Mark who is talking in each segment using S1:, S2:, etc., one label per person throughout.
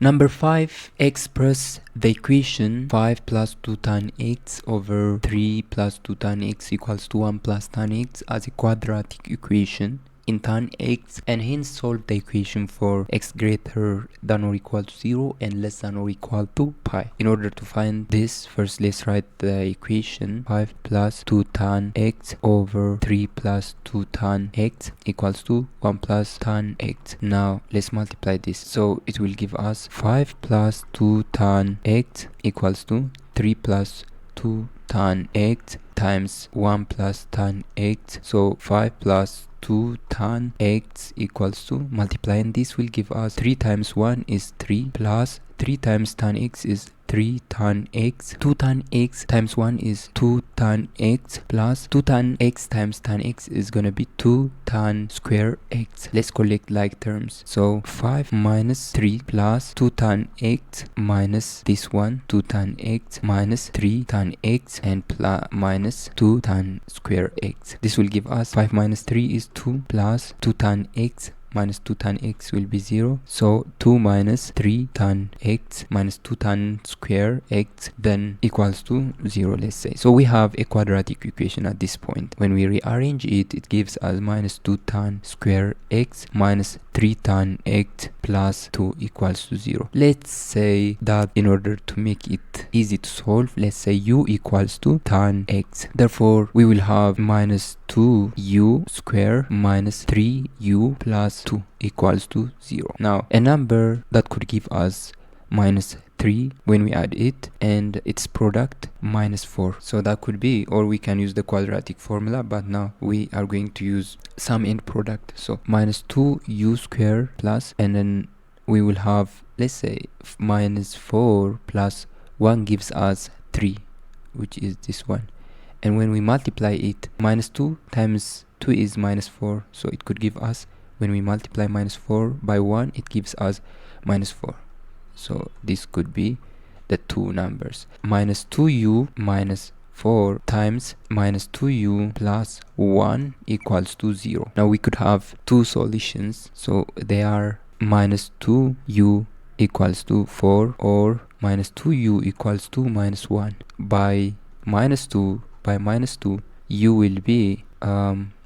S1: Number 5, express the equation 5 plus 2 tan x over 3 plus 2 tan x equals to 1 plus tan x as a quadratic equation in tan x, and hence solve the equation for x greater than or equal to 0 and less than or equal to pi. In order to find this, first let's write the equation 5 plus 2 tan x over 3 plus 2 tan x equals to 1 plus tan x. Now let's multiply this, so it will give us 5 plus 2 tan x equals to 3 plus 2 tan x times 1 plus tan x. So 5 plus 2 tan x equals to, multiplying this will give us 3 times 1 is 3 plus 3 times tan x is 3 tan x. 2 tan x times 1 is 2 tan x plus 2 tan x times tan x is gonna be 2 tan square x. Let's collect like terms. So 5 minus 3 plus 2 tan x minus this one 2 tan x minus 3 tan x and minus 2 tan square x. This will give us 5 minus 3 is 2 plus 2 tan x minus 2 tan x will be 0. So 2 minus 3 tan x minus 2 tan square x then equals to 0, let's say. So we have a quadratic equation at this point. When we rearrange it, it gives us minus 2 tan square x minus 3 tan x plus 2 equals to 0. Let's say that in order to make it easy to solve, let's say u equals to tan x. Therefore, we will have minus 2u square minus 3u plus 2 equals to 0. Now, a number that could give us minus 3 when we add it and its product minus 4. So that could be, or we can use the quadratic formula, but now we are going to use sum and product. So minus 2u square plus, and then we will have, let's say, minus 4 plus 1 gives us 3, which is this one. And when we multiply it, minus 2 times 2 is minus 4. So it could give us, when we multiply minus 4 by 1, it gives us minus 4. So this could be the two numbers. Minus 2u minus 4 times minus 2u plus 1 equals to 0. Now we could have two solutions. So they are minus 2u equals to 4 or minus 2u equals to minus 1. By minus 2, u will be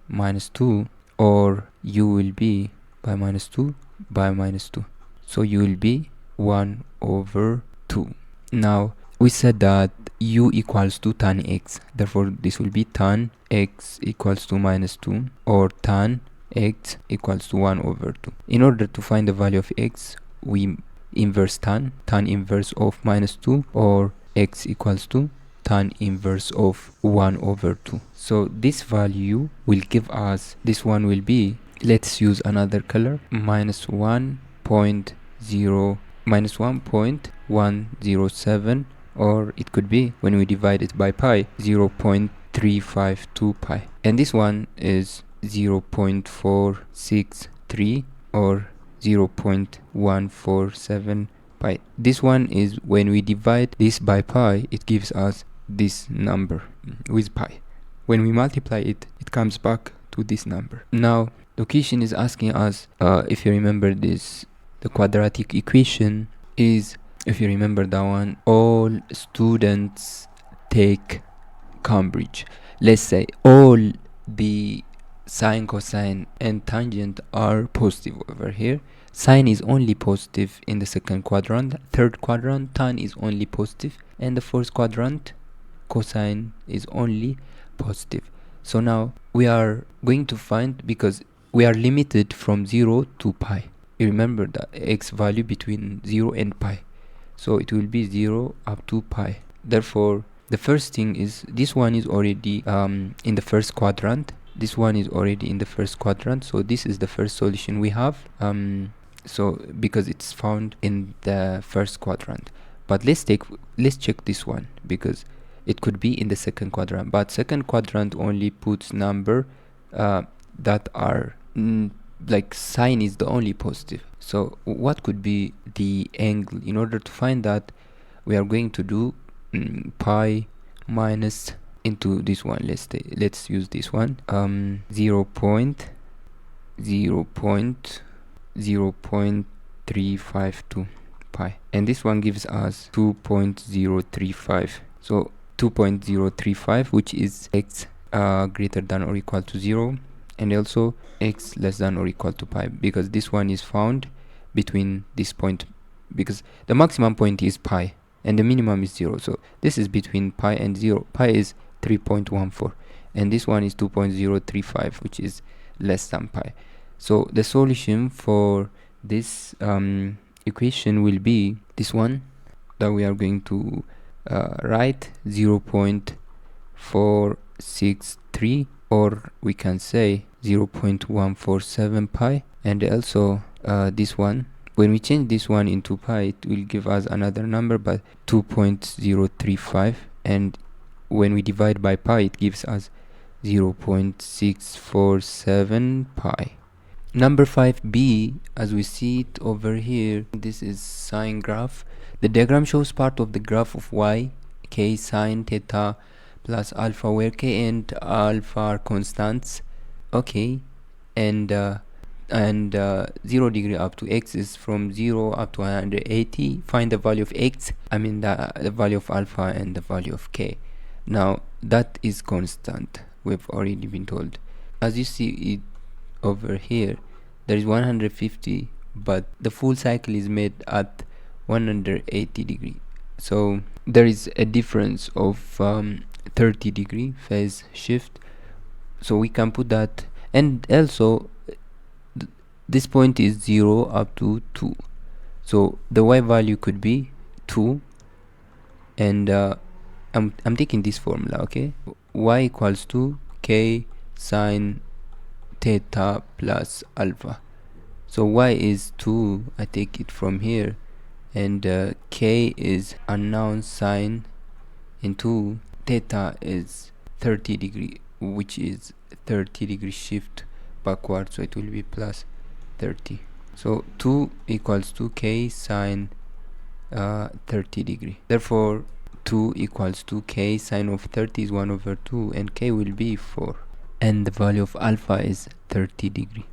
S1: minus 2, or u will be by minus 2 by minus 2. So u will be 1 over 2. Now we said that u equals to tan x. Therefore this will be tan x equals to minus 2, or tan x equals to 1 over 2. In order to find the value of x, we inverse tan inverse of minus 2, or x equals to tan inverse of 1 over 2. So this value will give us, this one will be, let's use another color, minus 1.107, or it could be, when we divide it by pi, 0.352 pi. And this one is 0.463 or 0.147 pi. This one is, when we divide this by pi, it gives us this number with pi. When we multiply it, it comes back to this number. Now the question is asking us, if you remember this, the quadratic equation is, if you remember that one, all students take Cambridge. Let's say all the sine, cosine and tangent are positive over here. Sine is only positive in the second quadrant, third quadrant tan is only positive, and the fourth quadrant cosine is only positive. So now we are going to find, because we are limited from 0 to pi. You remember that x value between 0 and pi. So it will be 0 up to pi. Therefore, the first thing is, this one is already in the first quadrant. This one is already in the first quadrant. So this is the first solution we have. So because it's found in the first quadrant. But let's check this one, because it could be in the second quadrant, but second quadrant only puts number that are like sine is the only positive. So what could be the angle? In order to find that, we are going to do pi minus into this one. Let's use this one, 0.352 pi, and this one gives us 2.035. so 2.035, which is x greater than or equal to 0, and also x less than or equal to pi, because this one is found between this point, because the maximum point is pi and the minimum is 0. So this is between pi and 0. Pi is 3.14, and this one is 2.035, which is less than pi. So the solution for this equation will be this one that we are going to write 0.463, or we can say 0.147 pi, and also this one, when we change this one into pi, it will give us another number, but 2.035, and when we divide by pi, it gives us 0.647 pi. Number 5b, as we see it over here, this is sine graph. The diagram shows part of the graph of y, k sine theta plus alpha, where k and alpha are constants. Okay, and 0 degree up to x is from 0 up to 180. Find the value of x, the value of alpha and the value of k. Now that is constant, we've already been told. As you see it over here, there is 150, but the full cycle is made at 180 degree, so there is a difference of 30 degree phase shift. So we can put that, and also this point is 0 up to 2, so the y value could be 2, and I'm taking this formula, okay? Y equals to k sine theta plus alpha. So y is 2, I take it from here, and k is unknown sine into theta is 30 degree, which is 30 degree shift backward, so it will be plus 30. So 2 equals to k sine 30 degree. Therefore 2 equals to k sine of 30 is 1 over 2, and k will be 4, and the value of alpha is 30 degree.